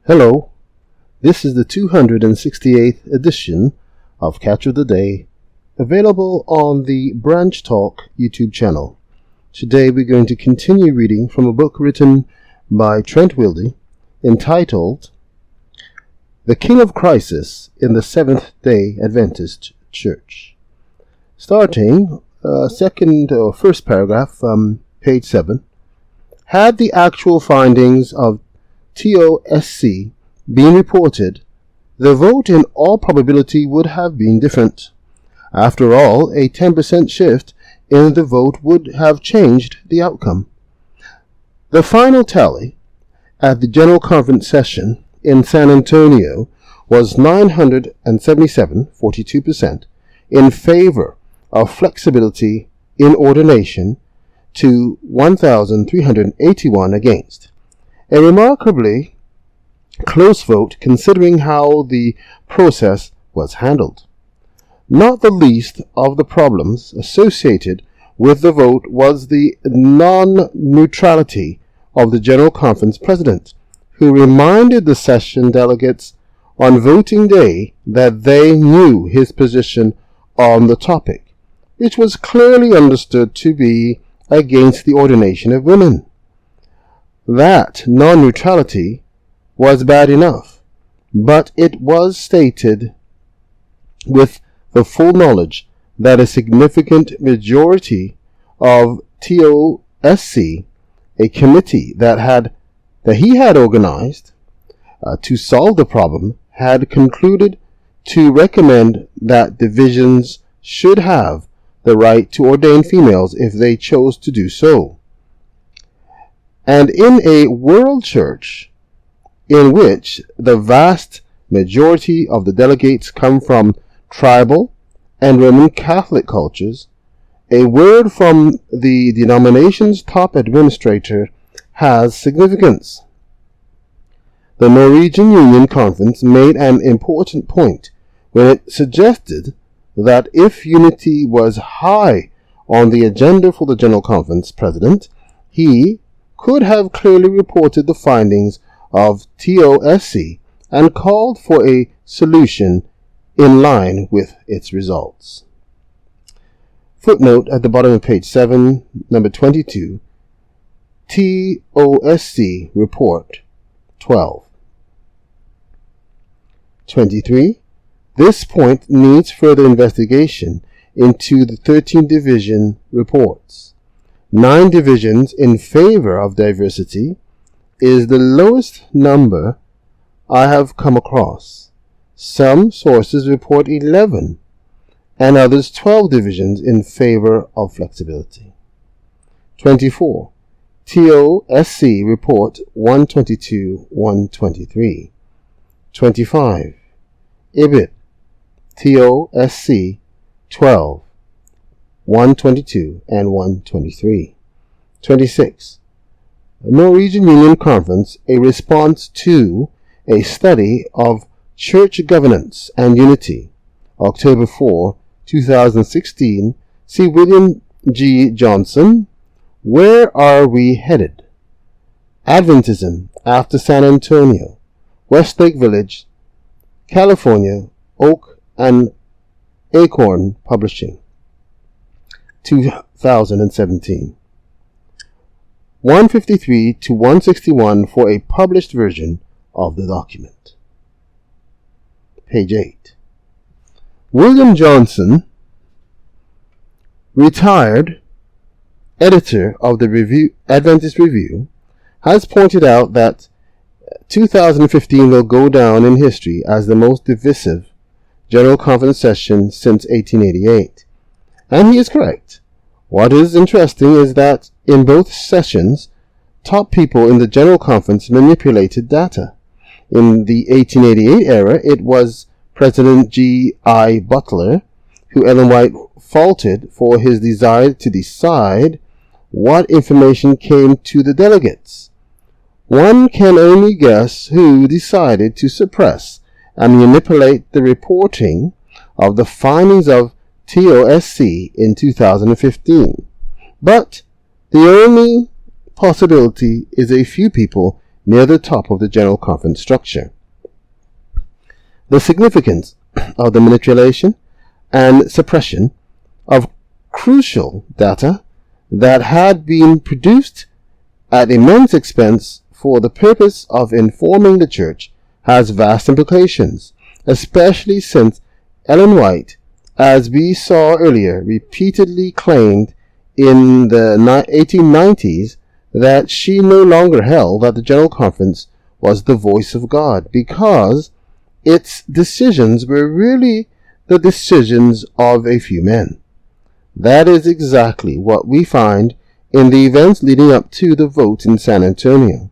Hello, this is the 268th edition of Catch of the Day, available on the Branch Talk YouTube channel. Today we're going to continue reading from a book written by Trent Wilde entitled The King of Crisis in the Seventh-day Adventist Church. Starting first paragraph, page 7. Had the actual findings of TOSC been reported, the vote in all probability would have been different. After all, a 10% shift in the vote would have changed the outcome. The final tally at the General Conference session in San Antonio was 977, 42%, in favor of flexibility in ordination to 1,381 against. A remarkably close vote considering how the process was handled. Not the least of the problems associated with the vote was the non-neutrality of the General Conference President, who reminded the session delegates on voting day that they knew his position on the topic, which was clearly understood to be against the ordination of women. That non-neutrality was bad enough, but it was stated with the full knowledge that a significant majority of TOSC, a committee that he had organized to solve the problem, had concluded to recommend that divisions should have the right to ordain females if they chose to do so. And in a world church in which the vast majority of the delegates come from tribal and Roman Catholic cultures, a word from the denomination's top administrator has significance. The Norwegian Union Conference made an important point when it suggested that if unity was high on the agenda for the General Conference President, he could have clearly reported the findings of TOSC and called for a solution in line with its results. Footnote at the bottom of page 7, number 22, TOSC Report 12. 23. This point needs further investigation into the 13 division reports. 9 divisions in favor of diversity is the lowest number I have come across. Some sources report 11 and others 12 divisions in favor of flexibility. 24. TOSC report 122-123. 25. IBIT TOSC 12. 122 and 123. 26. Norwegian Union Conference, a response to a study of church governance and unity. October 4, 2016. See William G. Johnson. Where are we headed? Adventism after San Antonio. Westlake Village, California, Oak and Acorn Publishing. 2017. 153 to 161 for a published version of the document. Page 8. William Johnson, retired editor of the Adventist Review, has pointed out that 2015 will go down in history as the most divisive General Conference session since 1888. And he is correct. What is interesting is that in both sessions, top people in the General Conference manipulated data. In the 1888 era, it was President G.I. Butler who Ellen White faulted for his desire to decide what information came to the delegates. One can only guess who decided to suppress and manipulate the reporting of the findings of TOSC in 2015. But the only possibility is a few people near the top of the General Conference structure. The significance of the manipulation and suppression of crucial data that had been produced at immense expense for the purpose of informing the Church has vast implications, especially since Ellen White, as we saw earlier, repeatedly claimed in the 1890s that she no longer held that the General Conference was the voice of God, because its decisions were really the decisions of a few men. That is exactly what we find in the events leading up to the vote in San Antonio.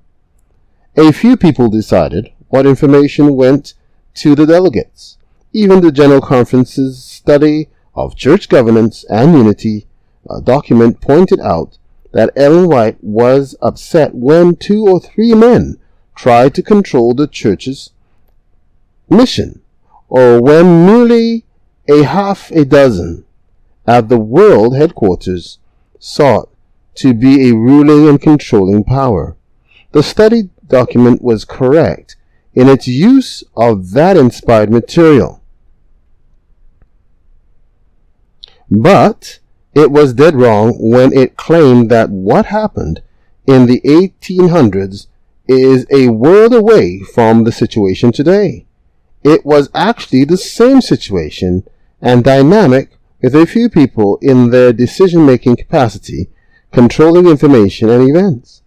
A few people decided what information went to the delegates. Even the General Conference's study of church governance and unity document pointed out that Ellen White was upset when 2 or 3 men tried to control the church's mission, or when nearly a half a dozen at the world headquarters sought to be a ruling and controlling power. The study document was correct in its use of that inspired material, but it was dead wrong when it claimed that what happened in the 1800s is a world away from the situation today. It was actually the same situation and dynamic, with a few people in their decision-making capacity controlling information and events.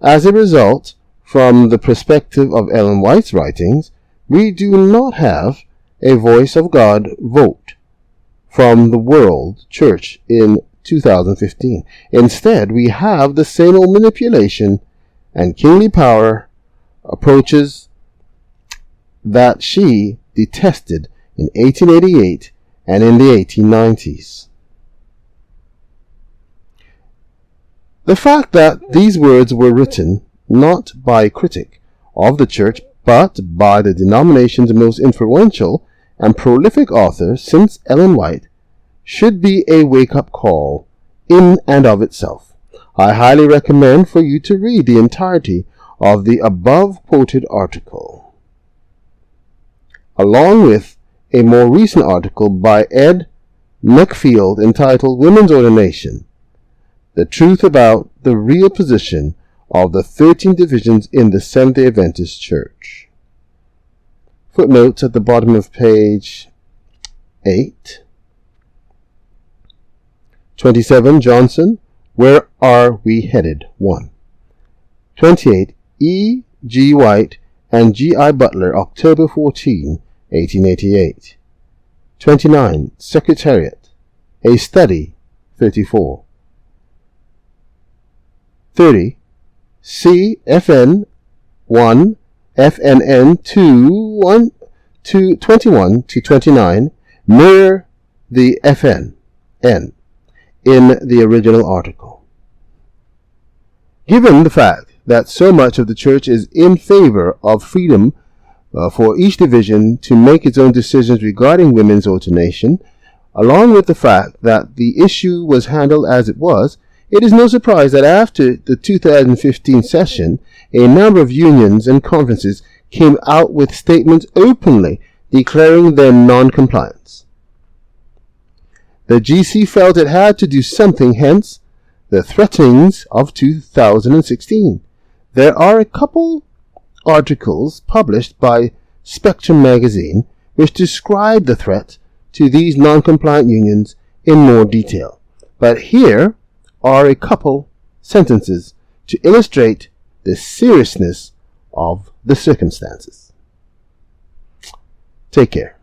As a result, from the perspective of Ellen White's writings, we do not have a voice of God vote from the world church in 2015. Instead, we have the same old manipulation and kingly power approaches that she detested in 1888 and in the 1890s. The fact that these words were written not by a critic of the church, but by the denomination's most influential and prolific author since Ellen White, should be a wake-up call in and of itself. I highly recommend for you to read the entirety of the above-quoted article, along with a more recent article by Ed McField entitled Women's Ordination: The Truth About the Real Position of the 13 Divisions in the Seventh-day Adventist Church. Footnotes at the bottom of page 8. 27. Johnson, Where Are We Headed? 1. 28. E. G. White and G. I. Butler, October 14, 1888. 29. Secretariat, A Study, 34. 30. CFN 1, FNN 2, 21 to 29 mirror the FN N in the original article. Given the fact that so much of the church is in favor of freedom for each division to make its own decisions regarding women's ordination, along with the fact that the issue was handled as it was, it is no surprise that after the 2015 session, a number of unions and conferences came out with statements openly declaring their non-compliance. The GC felt it had to do something, hence the threatenings of 2016. There are a couple articles published by Spectrum magazine which describe the threat to these non-compliant unions in more detail, but here are a couple sentences to illustrate the seriousness of the circumstances. Take care.